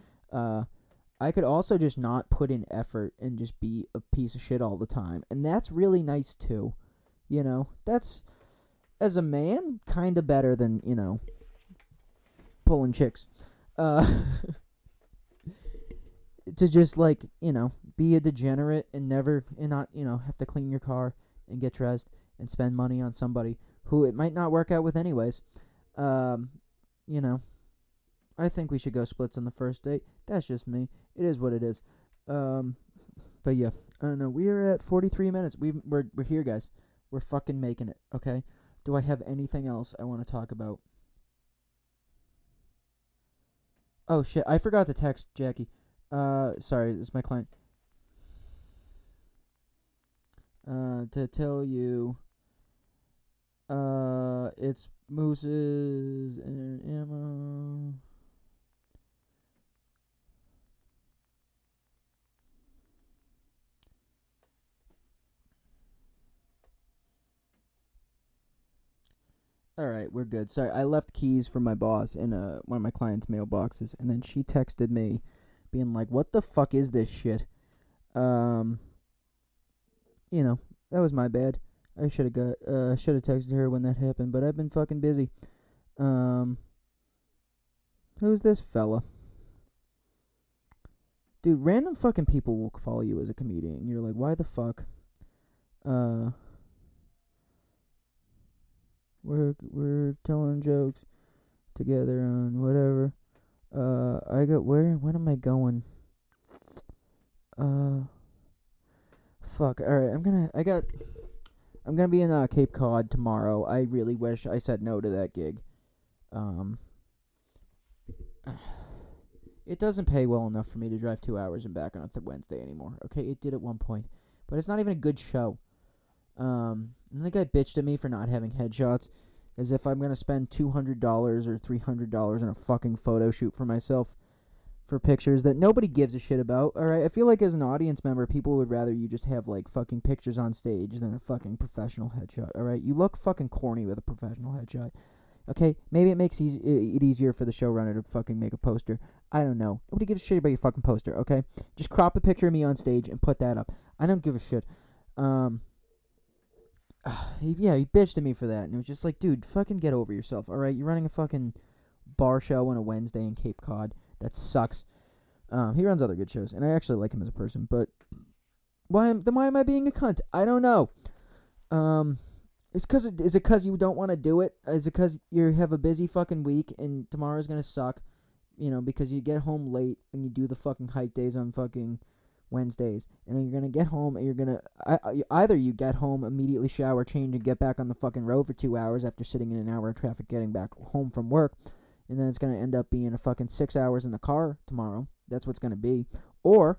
I could also just not put in effort and just be a piece of shit all the time. And that's really nice too. That's, as a man, kind of better than, pulling chicks. To just, like, be a degenerate and not, have to clean your car and get dressed and spend money on somebody who it might not work out with anyways. I think we should go splits on the first date. That's just me. It is what it is. But yeah, I don't know. We are at 43 minutes. We're here, guys. We're fucking making it, okay? Do I have anything else I want to talk about? Oh, shit. I forgot to text Jackie. Sorry, this is my client. To tell you, it's mooses and ammo. Alright, we're good. Sorry, I left keys for my boss in one of my client's mailboxes, and then she texted me being like, what the fuck is this shit? That was my bad. I should have texted her when that happened, but I've been fucking busy. Who's this fella? Dude, random fucking people will follow you as a comedian. You're like, why the fuck? We're telling jokes together on whatever. When am I going? Fuck. Alright, I'm gonna be in Cape Cod tomorrow. I really wish I said no to that gig. it doesn't pay well enough for me to drive 2 hours and back on a Wednesday anymore. Okay, it did at one point, but it's not even a good show. And the guy bitched at me for not having headshots, as if I'm gonna spend $200 or $300 on a fucking photo shoot for myself for pictures that nobody gives a shit about. All right, I feel like as an audience member, people would rather you just have like fucking pictures on stage than a fucking professional headshot. All right, you look fucking corny with a professional headshot. Okay, maybe it makes it easier for the showrunner to fucking make a poster. I don't know. Nobody gives a shit about your fucking poster, okay? Just crop the picture of me on stage and put that up. I don't give a shit. He bitched at me for that, and it was just like, dude, fucking get over yourself, alright? You're running a fucking bar show on a Wednesday in Cape Cod. That sucks. He runs other good shows, and I actually like him as a person, but why am I being a cunt? I don't know. Is it because you don't want to do it? Is it because you have a busy fucking week and tomorrow's going to suck? You know, because you get home late and you do the fucking hike days on fucking Wednesdays. And then you're going to get home and you're going to... Either you get home, immediately shower, change, and get back on the fucking road for 2 hours after sitting in an hour of traffic getting back home from work. And then it's going to end up being a fucking 6 hours in the car tomorrow. That's what's going to be. Or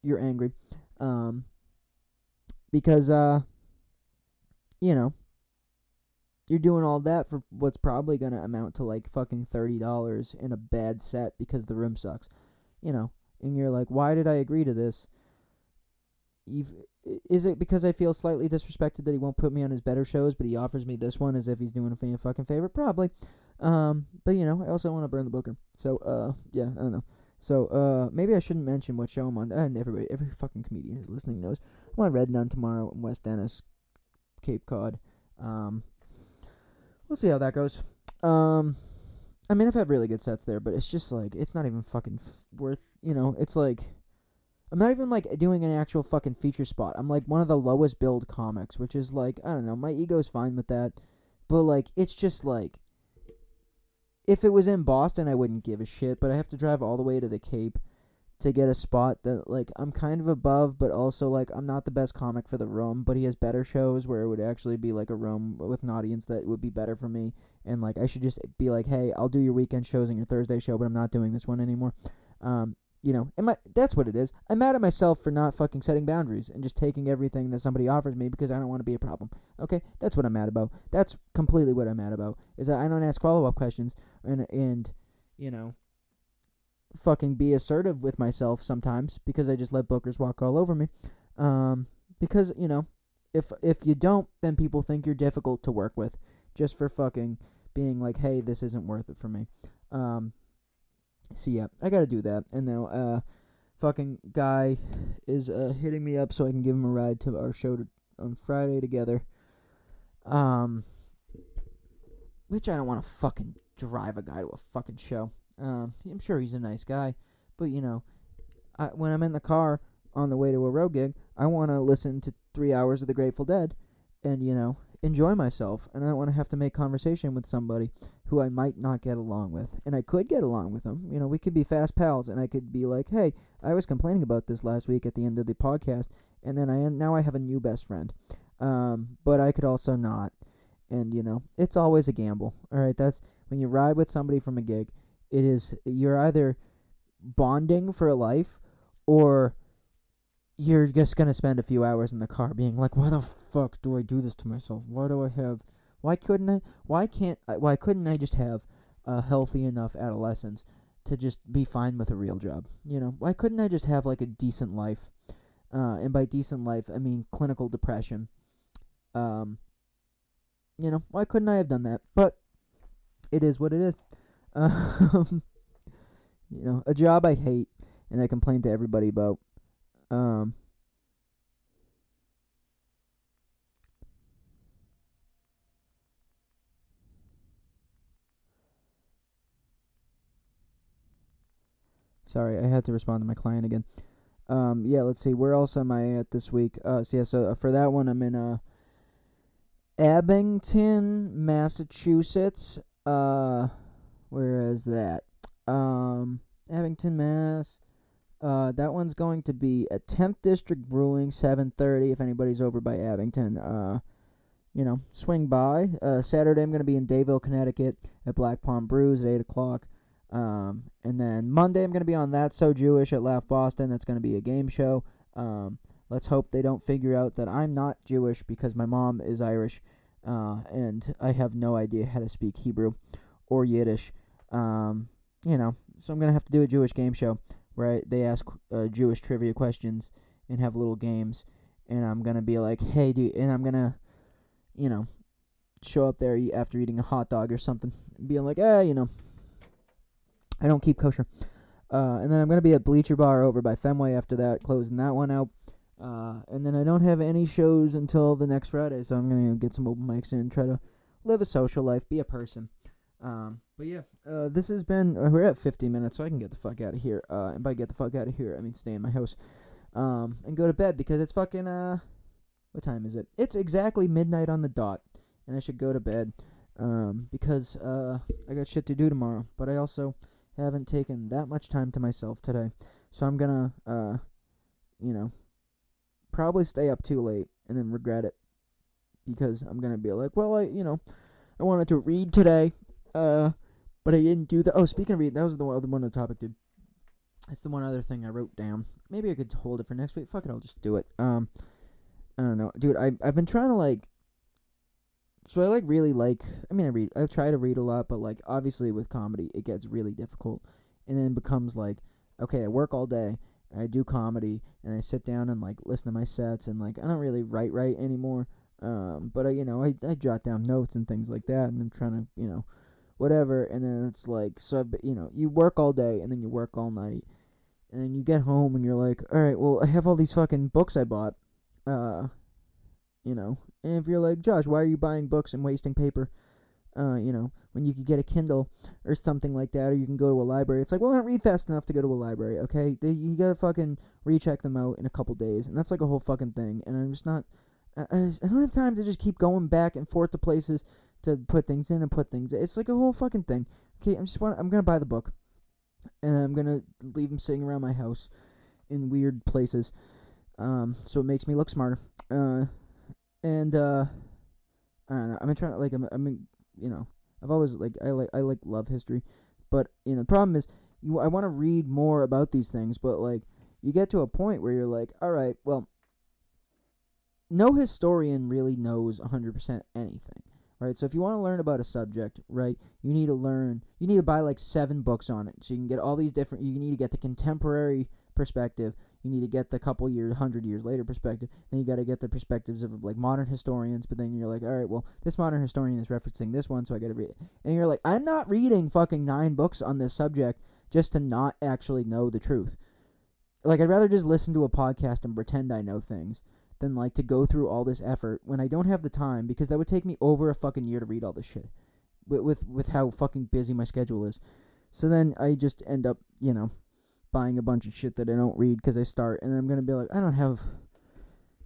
you're angry. Because, you know, you're doing all that for what's probably going to amount to like fucking $30 in a bad set because the room sucks. You know, and you're like, why did I agree to this? Is it because I feel slightly disrespected that he won't put me on his better shows, but he offers me this one as if he's doing a fucking favor? Probably. But, you know, I also want to burn the booker. So, yeah, I don't know. So, maybe I shouldn't mention what show I'm on. And every fucking comedian who's listening knows. I'm on Red Nun tomorrow in West Dennis, Cape Cod. We'll see how that goes. I mean, I've had really good sets there, but it's just like, it's not even fucking worth, you know, it's like, I'm not even like doing an actual fucking feature spot. I'm like one of the lowest billed comics, which is like, I don't know, my ego's fine with that, but like, it's just like, if it was in Boston, I wouldn't give a shit, but I have to drive all the way to the Cape to get a spot that, like, I'm kind of above, but also, like, I'm not the best comic for the room, but he has better shows where it would actually be, like, a room with an audience that would be better for me, and, like, I should just be like, hey, I'll do your weekend shows and your Thursday show, but I'm not doing this one anymore. You know, that's what it is. I'm mad at myself for not fucking setting boundaries and just taking everything that somebody offers me because I don't want to be a problem. Okay, that's what I'm mad about. That's completely what I'm mad about, is that I don't ask follow-up questions and you know, fucking be assertive with myself sometimes because I just let bookers walk all over me. Because, you know, if you don't, then people think you're difficult to work with just for fucking being like, hey, this isn't worth it for me. So yeah, I gotta do that. And now, fucking guy is hitting me up so I can give him a ride to our show on Friday together. Which I don't want to fucking drive a guy to a fucking show. I'm sure he's a nice guy, but you know, when I'm in the car on the way to a road gig, I want to listen to 3 hours of the Grateful Dead, and you know, enjoy myself. And I don't want to have to make conversation with somebody who I might not get along with. And I could get along with them. You know, we could be fast pals, and I could be like, hey, I was complaining about this last week at the end of the podcast, and then now I have a new best friend. But I could also not. And you know, it's always a gamble. All right, that's when you ride with somebody from a gig. You're either bonding for life, or you're just gonna spend a few hours in the car being like, why the fuck do I do this to myself? Why couldn't I just have a healthy enough adolescence to just be fine with a real job? You know, why couldn't I just have like a decent life? And by decent life, I mean clinical depression. You know, why couldn't I have done that? But it is what it is. You know, a job I hate and I complain to everybody about. Sorry, I had to respond to my client again. Yeah, let's see. Where else am I at this week? So for that one, I'm in Abington, Massachusetts. Where is that? Abington, Mass. That one's going to be at 10th District Brewing, 7:30. If anybody's over by Abington, you know, swing by. Saturday, I'm going to be in Dayville, Connecticut at Black Palm Brews at 8 o'clock. And then Monday I'm going to be on That's So Jewish at Laugh Boston. That's going to be a game show. Let's hope they don't figure out that I'm not Jewish because my mom is Irish, and I have no idea how to speak Hebrew or Yiddish. So I'm going to have to do a Jewish game show where they ask Jewish trivia questions and have little games. And I'm going to be like, hey, dude, and I'm going to, show up there after eating a hot dog or something, being like, I don't keep kosher. And then I'm going to be at Bleacher Bar over by Fenway after that, closing that one out. And then I don't have any shows until the next Friday, so I'm going to get some open mics in, try to live a social life, be a person. But yeah, this has been, we're at 50 minutes, so I can get the fuck out of here. And by get the fuck out of here, I mean stay in my house. And go to bed because it's fucking, what time is it? It's exactly midnight on the dot. And I should go to bed, because, I got shit to do tomorrow. But I also haven't taken that much time to myself today. So I'm gonna, probably stay up too late and then regret it. Because I'm gonna be like, well, I wanted to read today, but I didn't do that. Oh, speaking of reading, that was the one other topic, dude. It's the one other thing I wrote down. Maybe I could hold it for next week. Fuck it, I'll just do it. I don't know. Dude, I've been trying to, so I I try to read a lot, but obviously with comedy it gets really difficult, and then it becomes okay, I work all day, and I do comedy, and I sit down and listen to my sets, and I don't really write anymore, but I jot down notes and things like that, and I'm trying to whatever, and then it's so you work all day, and then you work all night, and then you get home and you're like, all right, well, I have all these fucking books I bought, and if you're like, Josh, why are you buying books and wasting paper, when you could get a Kindle or something like that, or you can go to a library. It's well, I don't read fast enough to go to a library, okay? You gotta fucking recheck them out in a couple days, and that's a whole fucking thing, and I'm just not, I don't have time to just keep going back and forth to places to put things in and put things in. It's a whole fucking thing. Okay, I'm gonna buy the book, and I'm gonna leave them sitting around my house in weird places, so it makes me look smarter, and I don't know. I've been trying to I've always I love history, but the problem is I want to read more about these things, but you get to a point where you're like, all right, well, no historian really knows 100% anything, right? So if you want to learn about a subject, right, you need to buy 7 books on it, so you can get all these different. You need to get the contemporary perspective. You need to get the couple years, 100 years later perspective. Then you got to get the perspectives of modern historians. But then you're like, all right, well, this modern historian is referencing this one, so I got to read it. And you're like, I'm not reading fucking 9 books on this subject just to not actually know the truth. I'd rather just listen to a podcast and pretend I know things than to go through all this effort when I don't have the time, because that would take me over a fucking year to read all this shit with how fucking busy my schedule is. So then I just end up, buying a bunch of shit that I don't read because I start, and then I'm going to be like, I don't have,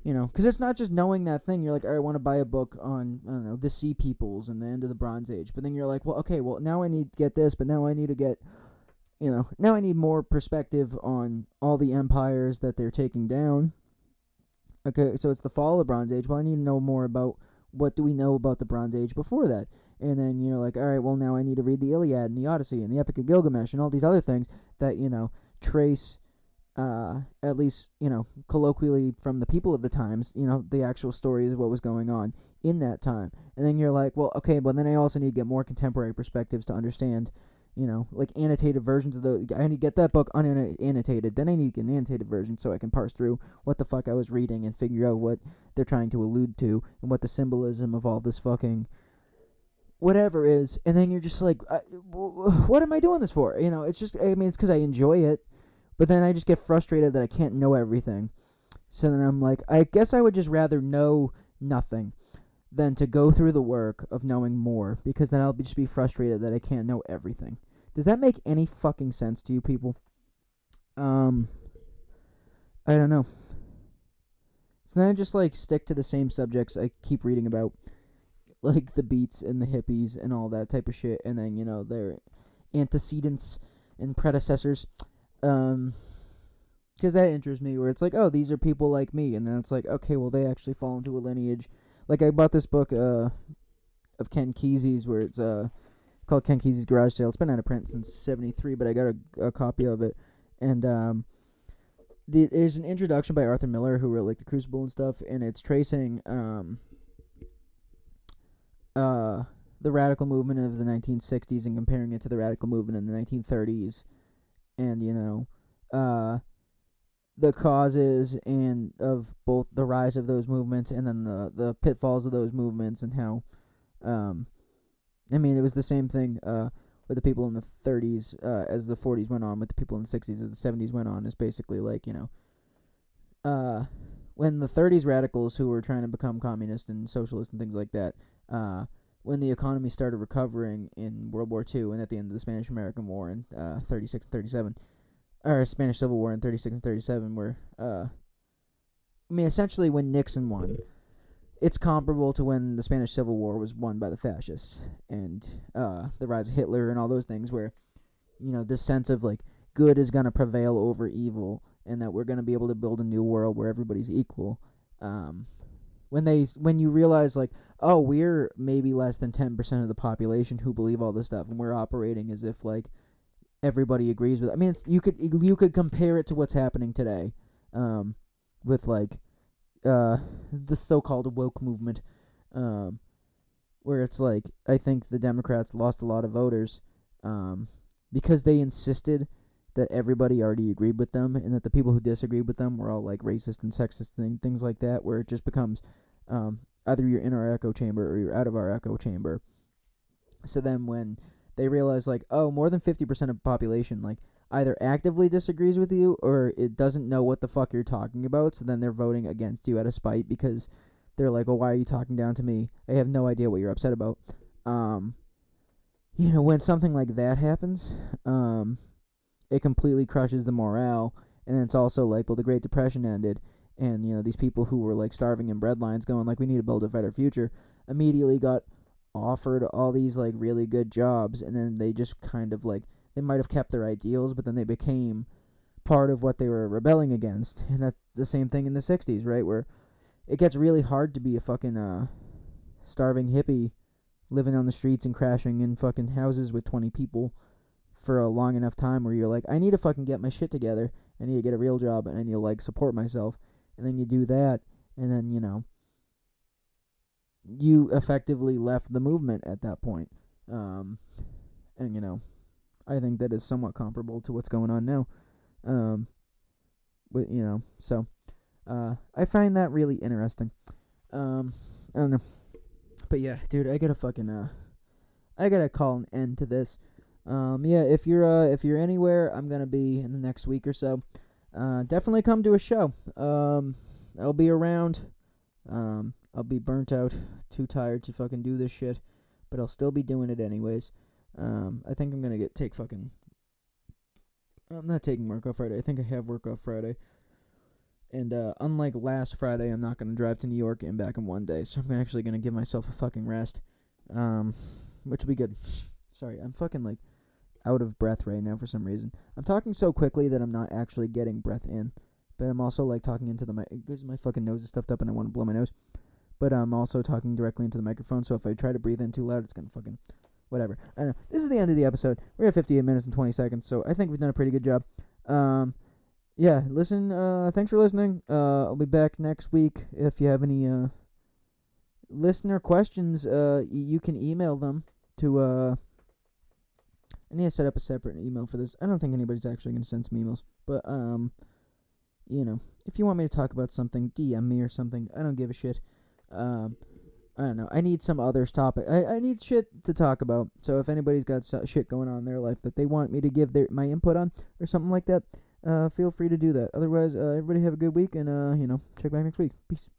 because it's not just knowing that thing. You're like, all right, I want to buy a book on, I don't know, the Sea Peoples and the end of the Bronze Age. But then you're like, well, okay, well, now I need to get this, but now I need to get, now I need more perspective on all the empires that they're taking down. Okay, so it's the fall of the Bronze Age. Well, I need to know more about what do we know about the Bronze Age before that. And then, all right, well, now I need to read the Iliad and the Odyssey and the Epic of Gilgamesh and all these other things that, trace, at least, colloquially from the people of the times, the actual stories of what was going on in that time. And then you're like, well, okay, but then I also need to get more contemporary perspectives to understand, annotated versions of I need to get that book unannotated. Then I need to get an annotated version so I can parse through what the fuck I was reading and figure out what they're trying to allude to and what the symbolism of all this fucking whatever is. And then you're just like, what am I doing this for? It's just, it's because I enjoy it, but then I just get frustrated that I can't know everything. So then I'm like, I guess I would just rather know nothing than to go through the work of knowing more, because then I'll just be frustrated that I can't know everything. Does that make any fucking sense to you people? I don't know. So then I just stick to the same subjects I keep reading about, the Beats and the hippies and all that type of shit, and then their antecedents and predecessors, because that interests me, where it's oh, these are people like me, and then it's okay, well, they actually fall into a lineage. I bought this book of Ken Kesey's where it's called Ken Kesey's Garage Sale. It's been out of print since '73, but I got a copy of it. And there's an introduction by Arthur Miller, who wrote like The Crucible and stuff, and it's tracing the radical movement of the 1960s and comparing it to the radical movement in the 1930s, and the causes and of both the rise of those movements and then the pitfalls of those movements, and how it was the same thing with the people in the 30s as the 40s went on, with the people in the 60s as the 70s went on. Is basically like, when the 30s radicals who were trying to become communist and socialist and things like that, when the economy started recovering in World War II and at the end of the Spanish-American War in 36 and 37, or Spanish Civil War in 36 and 37, where, essentially when Nixon won, it's comparable to when the Spanish Civil War was won by the fascists, and the rise of Hitler and all those things, where, this sense of, like, good is going to prevail over evil, and that we're going to be able to build a new world where everybody's equal. When you realize, like, oh, we're maybe less than 10% of the population who believe all this stuff, and we're operating as if, like, everybody agrees with it. You could compare it to what's happening today, with, like, the so-called woke movement, where it's like, I think the Democrats lost a lot of voters, because they insisted that everybody already agreed with them, and that the people who disagreed with them were all, like, racist and sexist and things like that, where it just becomes, either you're in our echo chamber or you're out of our echo chamber. So then when they realize, like, oh, more than 50% of the population, like, either actively disagrees with you or it doesn't know what the fuck you're talking about, so then they're voting against you out of spite, because they're like, well, why are you talking down to me? I have no idea what you're upset about. When something like that happens, it completely crushes the morale, and it's also like, well, the Great Depression ended, and, these people who were, like, starving in breadlines going, like, we need to build a better future, immediately got offered all these, like, really good jobs, and then they just kind of, like, they might have kept their ideals, but then they became part of what they were rebelling against. And that's the same thing in the 60s, right, where it gets really hard to be a fucking starving hippie living on the streets and crashing in fucking houses with 20 people for a long enough time, where you're like, I need to fucking get my shit together, I need to get a real job, and I need to, like, support myself. And then you do that, and then, you effectively left the movement at that point. And, I think that is somewhat comparable to what's going on now. I find that really interesting. I don't know. But yeah, dude, I gotta call an end to this. If you're anywhere, I'm gonna be in the next week or so. Definitely come to a show. I'll be around. I'll be burnt out, too tired to fucking do this shit, but I'll still be doing it anyways. I think I'm gonna I'm not taking work off Friday. I think I have work off Friday. And unlike last Friday, I'm not gonna drive to New York and back in one day, so I'm actually gonna give myself a fucking rest, which will be good. Sorry, I'm fucking, like, out of breath right now for some reason. I'm talking so quickly that I'm not actually getting breath in, but I'm also, like, talking into the mic, because my fucking nose is stuffed up and I want to blow my nose, but I'm also talking directly into the microphone, so if I try to breathe in too loud, it's gonna fucking, whatever. I don't know. This is the end of the episode. We're at 58 minutes and 20 seconds, so I think we've done a pretty good job. Listen, thanks for listening. I'll be back next week. If you have any listener questions, you can email them to I need to set up a separate email for this. I don't think anybody's actually going to send some emails, but if you want me to talk about something, DM me or something. I don't give a shit. I don't know. I need some other topic. I need shit to talk about. So if anybody's got shit going on in their life that they want me to give my input on or something like that, feel free to do that. Otherwise, everybody have a good week, and check back next week. Peace.